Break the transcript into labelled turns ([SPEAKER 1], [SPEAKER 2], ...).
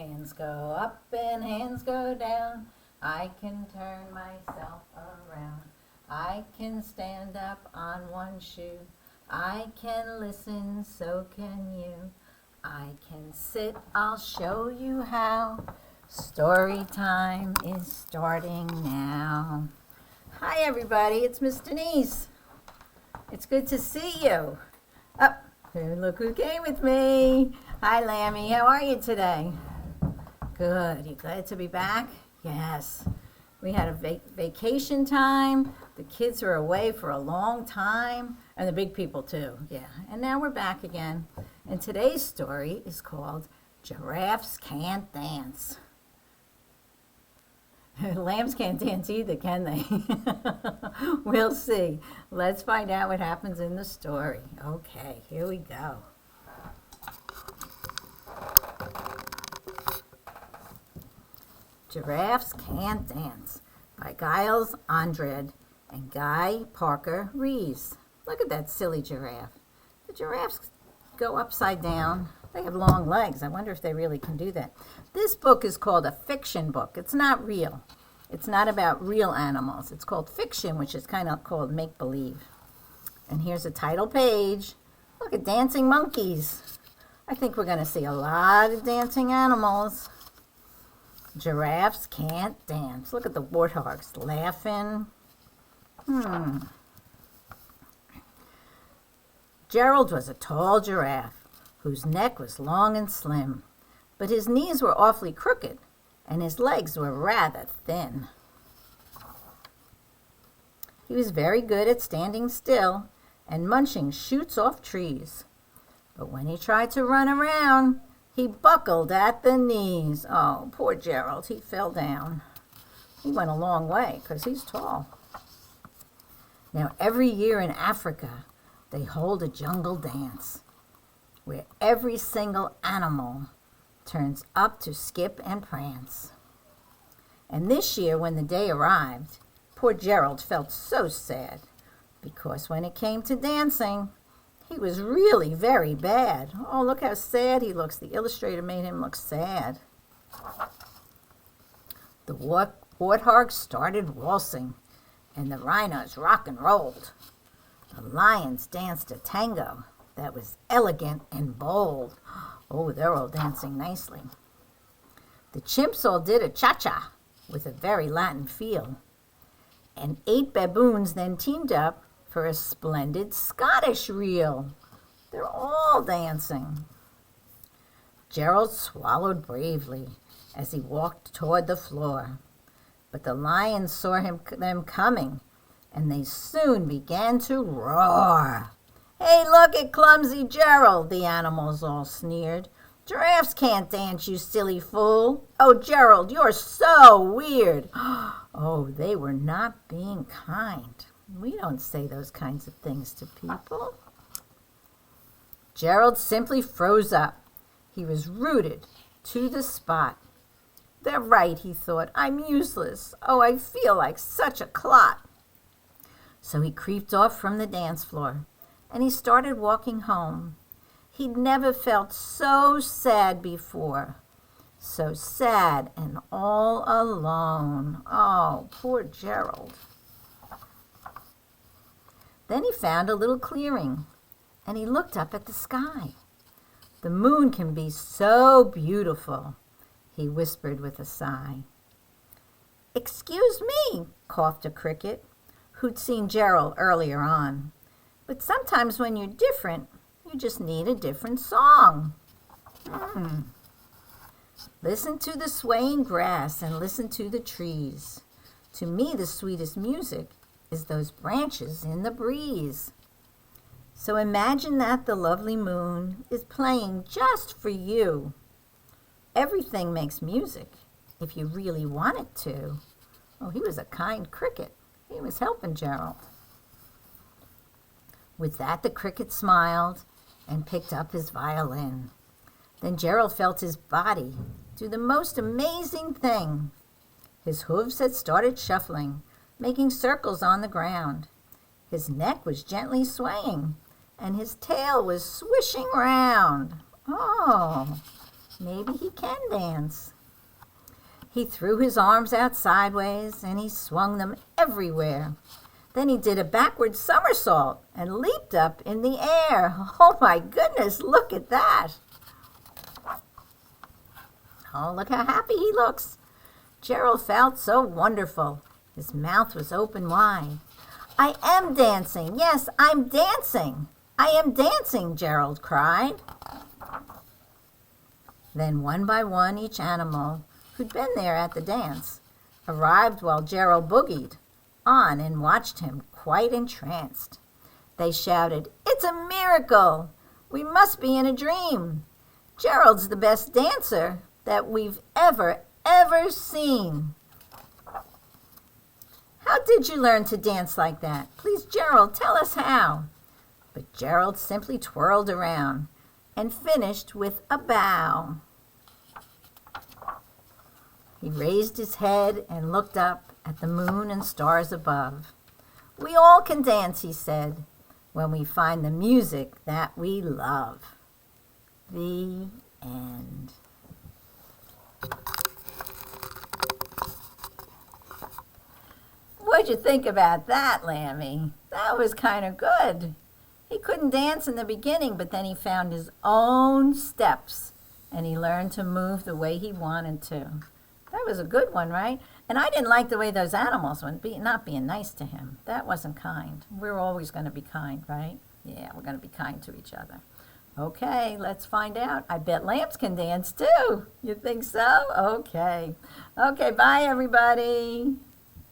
[SPEAKER 1] Hands go up and hands go down. I can turn myself around. I can stand up on one shoe. I can listen, so can you. I can sit, I'll show you how. Story time is starting now. Hi everybody, it's Miss Denise. It's good to see you. Oh, look who came with me. Hi Lammy, how are you today? Good, you glad to be back? Yes. We had a vacation time. The kids were away for a long time, and the big people too, yeah. And now we're back again. And today's story is called Giraffes Can't Dance. Lambs can't dance either, can they? We'll see. Let's find out what happens in the story. Okay, here we go. Giraffes Can't Dance by Giles Andrade and Guy Parker Rees. Look at that silly giraffe. The giraffes go upside down. They have long legs. I wonder if they really can do that. This book is called a fiction book. It's not real. It's not about real animals. It's called fiction, which is kind of called make-believe. And here's a title page. Look at dancing monkeys. I think we're going to see a lot of dancing animals. Giraffes can't dance. Look at the warthogs laughing. Gerald was a tall giraffe whose neck was long and slim, but his knees were awfully crooked and his legs were rather thin. He was very good at standing still and munching shoots off trees, but when he tried to run around, he buckled at the knees. Oh, poor Gerald, he fell down. He went a long way because he's tall. Now, every year in Africa, they hold a jungle dance where every single animal turns up to skip and prance. And this year, when the day arrived, poor Gerald felt so sad because when it came to dancing, he was really very bad. Oh, look how sad he looks. The illustrator made him look sad. The warthogs started waltzing, and the rhinos rock and rolled. The lions danced a tango that was elegant and bold. Oh, they're all dancing nicely. The chimps all did a cha-cha with a very Latin feel. And 8 baboons then teamed up for a splendid Scottish reel. They're all dancing. Gerald swallowed bravely as he walked toward the floor, but the lions saw them coming, and they soon began to roar. Hey, look at clumsy Gerald, the animals all sneered. Giraffes can't dance, you silly fool. Oh, Gerald, you're so weird. Oh, they were not being kind. We don't say those kinds of things to people. Gerald simply froze up. He was rooted to the spot. They're right, he thought. I'm useless. Oh, I feel like such a clot. So he creeped off from the dance floor, and he started walking home. He'd never felt so sad before. So sad and all alone. Oh, poor Gerald. Then he found a little clearing, and he looked up at the sky. The moon can be so beautiful, he whispered with a sigh. Excuse me, coughed a cricket, who'd seen Gerald earlier on. But sometimes when you're different, you just need a different song. Listen to the swaying grass and listen to the trees. To me, the sweetest music is those branches in the breeze. So imagine that the lovely moon is playing just for you. Everything makes music if you really want it to. Oh, he was a kind cricket. He was helping Gerald. With that, the cricket smiled and picked up his violin. Then Gerald felt his body do the most amazing thing. His hooves had started shuffling, making circles on the ground. His neck was gently swaying, and his tail was swishing round. Oh, maybe he can dance. He threw his arms out sideways and he swung them everywhere. Then he did a backward somersault and leaped up in the air. Oh my goodness, look at that. Oh, look how happy he looks. Gerald felt so wonderful. His mouth was open wide. I am dancing. Yes, I'm dancing. I am dancing, Gerald cried. Then one by one each animal who'd been there at the dance arrived while Gerald boogied on and watched him quite entranced. They shouted, "It's a miracle! We must be in a dream. Gerald's the best dancer that we've ever seen." How did you learn to dance like that? Please, Gerald, tell us how. But Gerald simply twirled around and finished with a bow. He raised his head and looked up at the moon and stars above. We all can dance, he said, when we find the music that we love. The end. What'd you think about that, Lammy? That was kind of good. He couldn't dance in the beginning, but then he found his own steps, and he learned to move the way he wanted to. That was a good one, right? And I didn't like the way those animals were not being nice to him. That wasn't kind. We're always going to be kind, right? Yeah, we're going to be kind to each other. Okay, let's find out. I bet lambs can dance too. You think so? Okay. Okay, bye everybody.